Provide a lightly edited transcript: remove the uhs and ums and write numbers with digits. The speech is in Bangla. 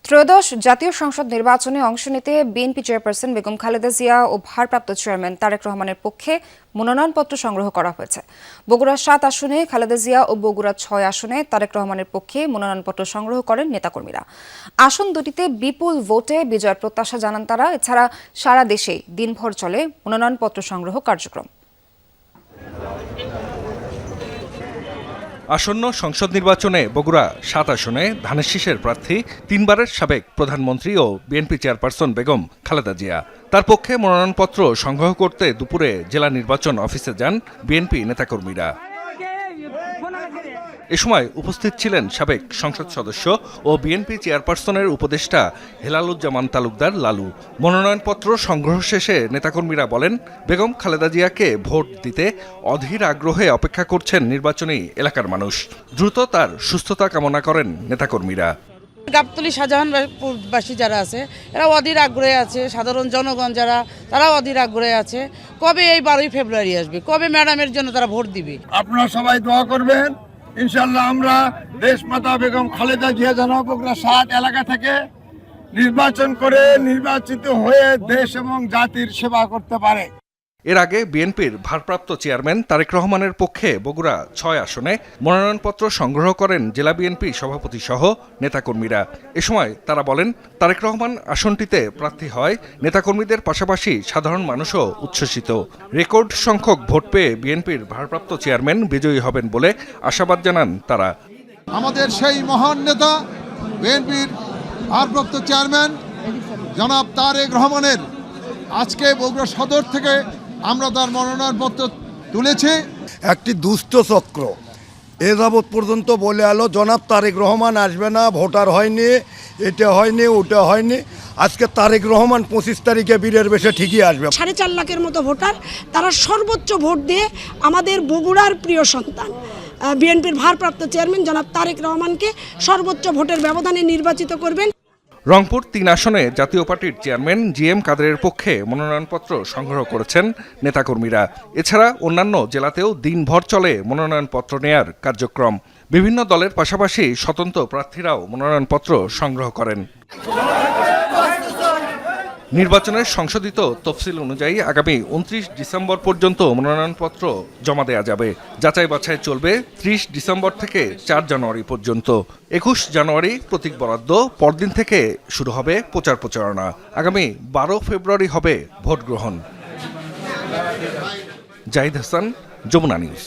ত্রয়োদশ জাতীয় সংসদ নির্বাচনে অংশ নিতে বিএনপি চেয়ারপারসন বেগম খালেদা জিয়া ও ভারপ্রাপ্ত চেয়ারম্যান তারেক রহমানের পক্ষে মনোনয়নপত্র সংগ্রহ করা হয়েছে। বগুড়া ৭ আসনে খালেদা জিয়া ও বগুড়া ৬ আসনে তারেক রহমানের পক্ষে মনোনয়নপত্র সংগ্রহ করেন নেতাকর্মীরা। আসন দুটিতে বিপুল ভোটে বিজয়ের প্রত্যাশা জানান তারা। এছাড়া সারা দেশেই দিনভর চলে মনোনয়নপত্র সংগ্রহ কার্যক্রম। আসন্ন সংসদ নির্বাচনে বগুড়া ৭ আসনে ধানের শীষের প্রার্থী তিনবারের সাবেক প্রধানমন্ত্রী ও বিএনপি চেয়ারপারসন বেগম খালেদা জিয়া। তার পক্ষে মনোনয়নপত্র সংগ্রহ করতে দুপুরে জেলা নির্বাচন অফিসে যান বিএনপি নেতাকর্মীরা। এ সময় উপস্থিত ছিলেন সাবেক সংসদ সদস্য ও বিএনপি চেয়ারপারসনের উপদেষ্টা হেলালুজ্জামান তালুকদার লালু। মনোনয়নপত্র সংগ্রহ শেষে নেতাকর্মীরা বলেন, বেগম খালেদা জিয়াকে ভোট দিতে অধীর আগ্রহে অপেক্ষা করছেন নির্বাচনী এলাকার মানুষ। দ্রুত তার সুস্থতা কামনা করেন নেতাকর্মীরা। গাবতলী শাহজাহানবাসী যারা আছে এরা অধীর আগ্রহে আছে, সাধারণ জনগণ যারা তারাও অধীর আগ্রহে আছে কবে এই 12ই ফেব্রুয়ারি আসবে, কবে ম্যাডামের জন্য তারা ভোট দিবে। আপনারা সবাই দোয়া করবেন, ইনশাআল্লাহ আমরা দেশমাতা বেগম খালেদা জিয়া যেন বগুড়া ৭ এলাকা থেকে নির্বাচন করে নির্বাচিত হয়ে দেশ এবং জাতির সেবা করতে পারে। এর আগে বিএনপির ভারপ্রাপ্ত চেয়ারম্যান তারেক রহমানের পক্ষে বগুড়া ৬ আসনে মনোনয়নপত্র সংগ্রহ করেন জেলা বিএনপি সভাপতি সহ নেতাকর্মীরা। এ সময় তারা বলেন, তারেক রহমান আসনটিতে প্রার্থী হয় নেতাকর্মীদের পাশাপাশি সাধারণ মানুষও উচ্ছ্বসিত। রেকর্ড সংখ্যক ভোট পেয়ে বিএনপির ভারপ্রাপ্ত চেয়ারম্যান বিজয়ী হবেন বলে আশাবাদ জানান তারা। আমাদের সেই মহান নেতা বিএনপির ভারপ্রাপ্ত চেয়ারম্যান জনাব তারেক রহমানের আজকে বগুড়া সদর থেকে আমরা তার মনোনয়নপত্র তুলেছি। একটি দুষ্ট চক্র এ যাবৎ পর্যন্ত বলে আলো জনাব তারেক রহমান আসবে না, ভোটার হয়নি, এটা হয়নি, ওটা হয়নি। আজকে তারেক রহমান 25 তারিখে বীরের বেশে ঠিকই আসবে। 4.5 লাখের মতো ভোটার তারা সর্বোচ্চ ভোট দিয়ে আমাদের বগুড়ার প্রিয় সন্তান বিএনপির ভারপ্রাপ্ত চেয়ারম্যান জনাব তারেক রহমানকে সর্বোচ্চ ভোটের ব্যবধানে নির্বাচিত করবেন। রংপুর ৩ আসনে জাতীয় পার্টির চেয়ারম্যান জিএম কাদেরের পক্ষে মনোনয়নপত্র সংগ্রহ করেছেন নেতাকর্মীরা। এছাড়া অন্যান্য জেলাতেও দিনভর চলে মনোনয়নপত্র নেয়ার কার্যক্রম। বিভিন্ন দলের পাশাপাশি স্বতন্ত্র প্রার্থীরাও মনোনয়নপত্র সংগ্রহ করেন। নির্বাচনের সংশোধিত তফসিল অনুযায়ী আগামী 29 ডিসেম্বর পর্যন্ত মনোনয়নপত্র জমা দেওয়া যাবে। যাচাই বাছাই চলবে 30 ডিসেম্বর থেকে 4 জানুয়ারি পর্যন্ত। 21 জানুয়ারি প্রতীক বরাদ্দ, পরদিন থেকে শুরু হবে প্রচার প্রচারণা। আগামী 12 ফেব্রুয়ারি হবে ভোট গ্রহণ। জাহিদ হাসান, যমুনা নিউজ।